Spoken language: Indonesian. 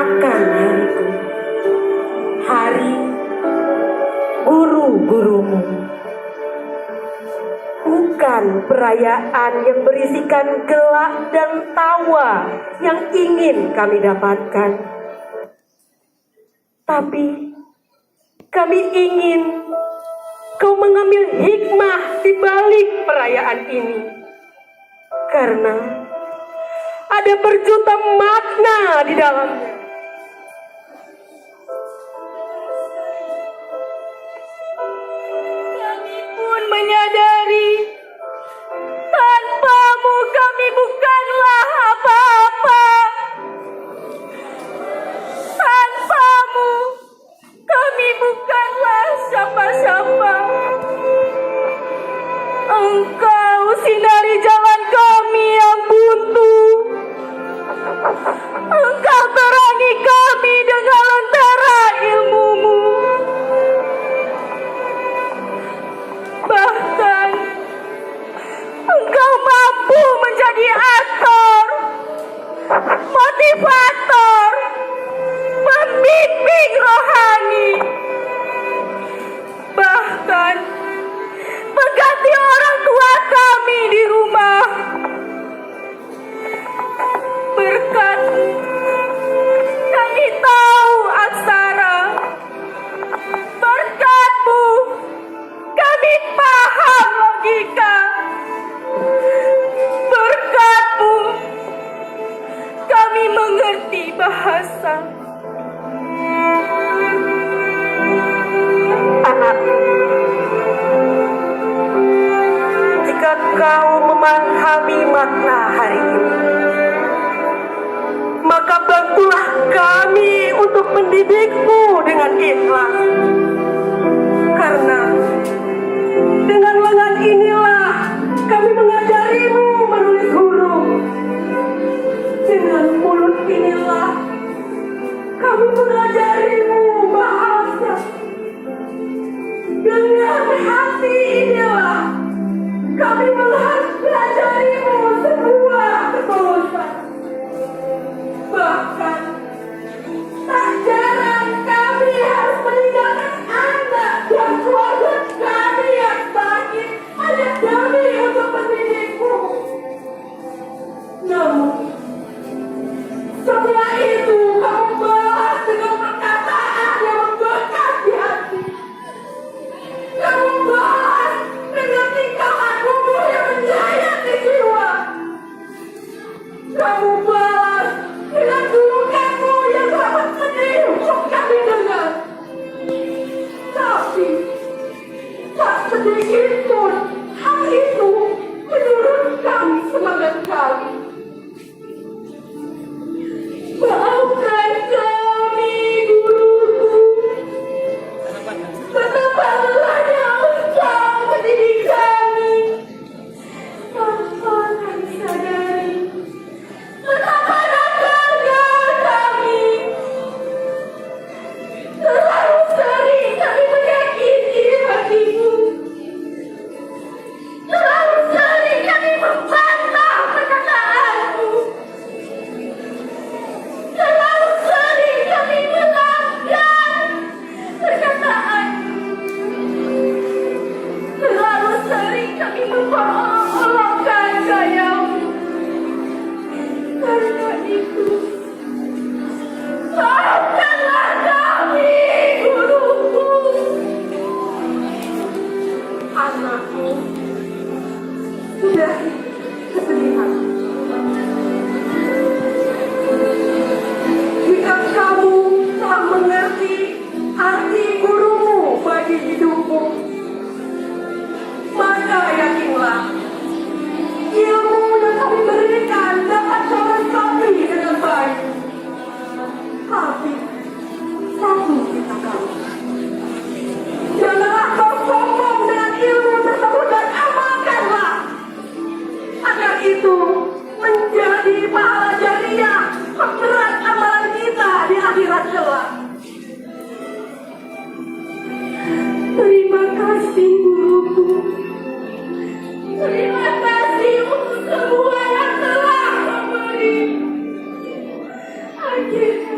merayakan hariku, hari guru-gurumu. Bukan perayaan yang berisikan gelak dan tawa yang ingin kami dapatkan, tapi kami ingin kau mengambil hikmah di balik perayaan ini, karena ada berjuta makna di dalamnya. Kami pun menyadari tanpamu kami bukanlah apa-apa. Tanpamu kami bukanlah siapa-siapa. Engkau sinari jalan kami yang buntu. Engkau terangi kami dengan lentera ilmumu. Bahkan Engkau mampu menjadi aktor, motivator, pembimbing rohani, bahkan mengganti orang tua kami di rumah. Berkat-Mu kami tahu aksara. Berkat-Mu kami paham logika. Berkat-Mu kami mengerti bahasa. Anakku, jika kau memahami makna hari ini, maka bantulah kami untuk mendidikmu dengan ikhlas. Karena dengan lengan inilah kami mengajarimu menulis huruf. Dengan mulut inilah kami mengajarimu bahasa. Dengan hati inilah kami mengajarimu sebuah ketulusan. Bahkan tak jarang kami harus meninggalkan anak dan keluarga kami yang sakit hanya demi untuk mendidikmu. Namun setelah itu kamu balas dengan perkataan yang membekas di hati. Kamu balas dengan tingkah lakumu yang menyayat di jiwa. Kamu balas dengan julukanmu yang dapat sedih untuk kami dengar. Tapi tak sedikit pun hal itu menurunkan semangat kami. Maafkan kami, guruku. Betapa lelahnya engkau mendidik kami tanpa kami sadari. Betapa nakalnya kami. Terlalu sering kami menyakiti hatimu. Terlalu sering kami membantah perkataanmu. Terlalu sering kami melanggar perkataanmu. Terlalu sering kami memperolok-olokkan gayamu. Karena itu, maafkanlah kami, guruku. Anakmu sudah kesedihan. Jika kamu telah mengerti arti gurumu bagi hidupmu, maka yakinlah ilmu yang kami berikan dapat melengkapi dengan baik. Tapi satu kita kamu, janganlah kau sombong dengan ilmu tersebut dan amalkanlah, agar itu menjadi pahala jariah pemberat amalan kita di akhirat kelak. Terima kasih, guruku. Terima kasih untuk semua yang telah memberi. Akhirnya